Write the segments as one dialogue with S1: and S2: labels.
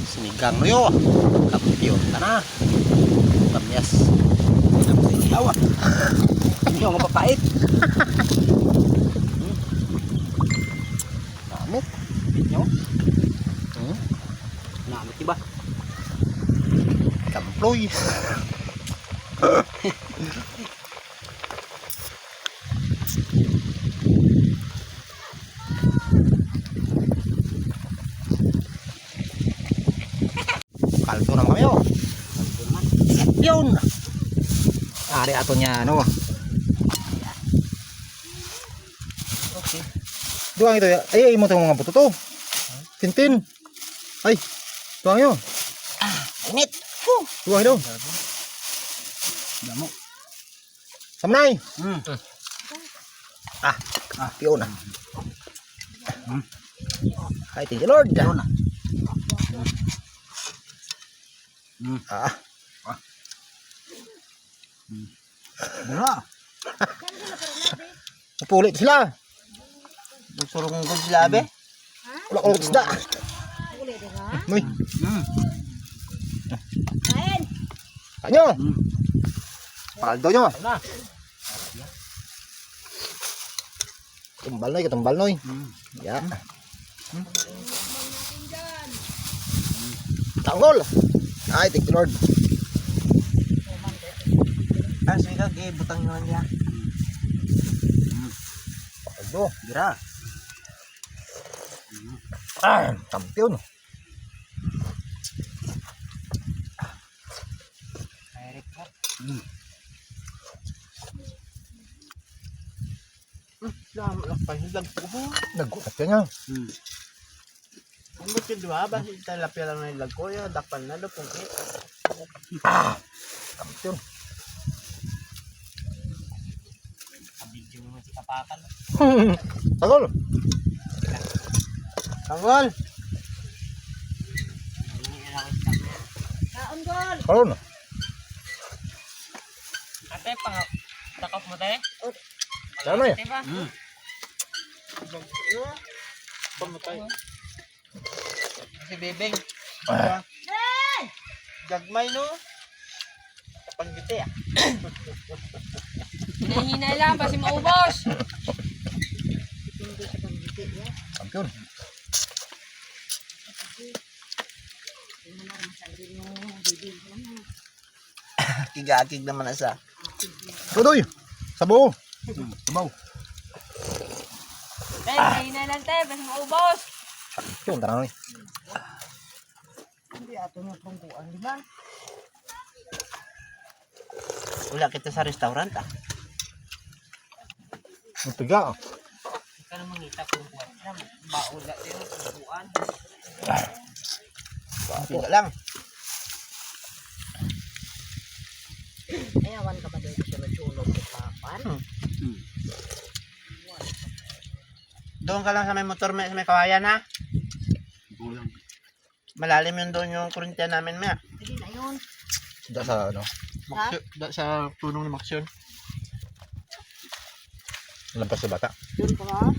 S1: Sinigang no yo. Kapyo kana. Kamyas. Yawa. Hindi ako mapapait. Namit. Yo. Namit diba? Kamploy. Kaldo naman kami oh. Yun. Ari ato niya ano. Okay. Duang ito. Ay mo tong mga buto to. Tintin. Ay. Duang yo. Init. Duang ito. Damo. Samnay. Piyon na. Ay, thank you Lord. Piyon na. Dura. Napulit sila. Nagsurong ko sila abe. Wala ko isda.
S2: Ulit ka?
S1: Uy.
S2: Kain.
S1: Kanyo. Paldo nyo. Tumbal noy, tumbal noy. Ya. Tanggol. Ay, thank you Lord.
S3: Sige kag butang nyo niya.
S1: Paldo, gira. Ah, kampiyon. Nagulat ka niya.
S3: Ang buti diba? Basta talapya lang na ilag ko. Yung dakpan na do.
S1: Kampiyon.
S3: Kabidyo mo si kapakan.
S1: Tanggol.
S3: Tanggol!
S2: Kaon gol.
S1: Karon.
S3: Ate, takop mo tayo?
S1: Ano ya?
S3: Diba? Pamatay. Si Bebeng. Gagmay no? Kapanggiti ah.
S2: Hinahinay lang kasi maubos.
S1: Kampiyon.
S3: Kigakig naman na sa.
S1: Tudoy. Sabaw. Sabaw.
S2: Hinahinay lang tayo kasi maubos.
S1: Yun, tara noy.
S3: Hindi ato nga pangkuan, di ba? Wala kita sa restaurant ah.
S1: Magpiga.
S3: Ika na mangita pangkuan. Baula tayo pangkuan. Piga lang.
S2: Ayawan ka ba dito sa nagsulog sa papan?
S3: Doon ka lang sa may motor, sa may kawayan ha. Malalim yun doon yung kurintya namin maya.
S2: Hindi na yun.
S1: Da sa ano.
S3: Sa punong ni Maksyon.
S1: Lampas sa bata.
S2: Doon ka ba?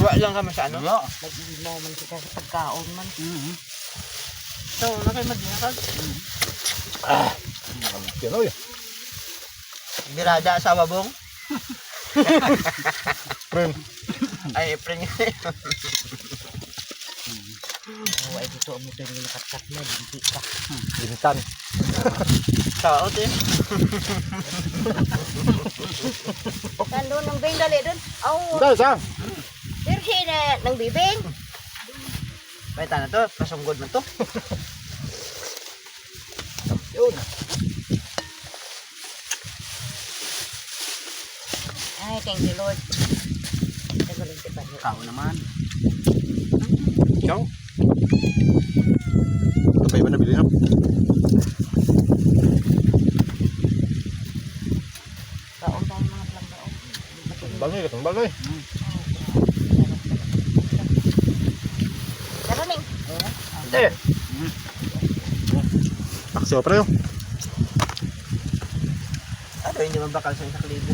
S3: Tuwa lang kami sa ano?
S2: Nag-ilaw man kita sa pagkaon man.
S3: So, na kayo mag-inakal?
S1: Yan oy.
S3: Birada sa wabong?
S1: Friend.
S3: Ay, April nga yun.
S2: Ay dito mo tayo nakatak na. Hindi ka.
S1: Lintan.
S3: Sa out eh.
S2: Kan doon ng bing dali doon.
S1: Dahil sa.
S2: Dirhi na ng bibing.
S3: Pahita na to, pasunggod na to.
S1: Yun.
S2: Ay, thank you Lord. Tagaling kita.
S3: Ikaw naman.
S1: Ikaw? Kapay ba nabili na?
S2: Kaon tayo mga plangbaon.
S1: Baloy, katong baloy.
S2: Karoning.
S1: Hindi. Aksyo pre.
S3: Ano, hindi mabakal sa isang libo.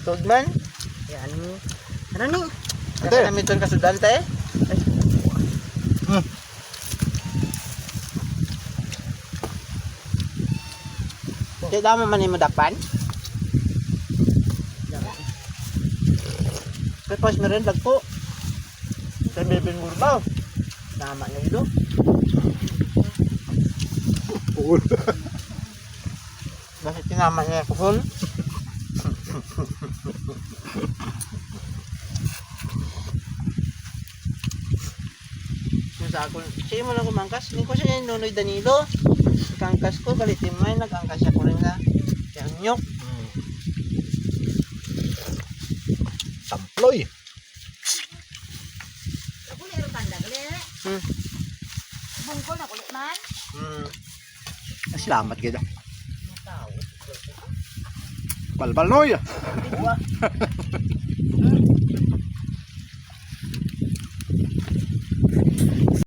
S3: Tod man.
S2: Yan. Ano ni?
S1: Ate.
S3: Kaya namin ito kasudante eh.
S1: Hmm.
S3: Kaya dama man yung madapan. Kaya pas meron dagpo. Kaya bibing gurbaw. Tama na ito.
S1: Pukul.
S3: Bakit tinama niya ako full? Sa ako, siya mo lang kumangkas. Hindi ko siya yung Nonoy Danilo. Kangkas ko, galitin mo yun. Nag-angkas siya ko rin na. Yung nyok.
S1: Samploy.
S2: Ako lero tanda gali.
S3: Hmm.
S2: Bungkol na kulit man.
S3: Salamat kita.
S2: Tao.
S1: Balbal noy.
S3: Diba?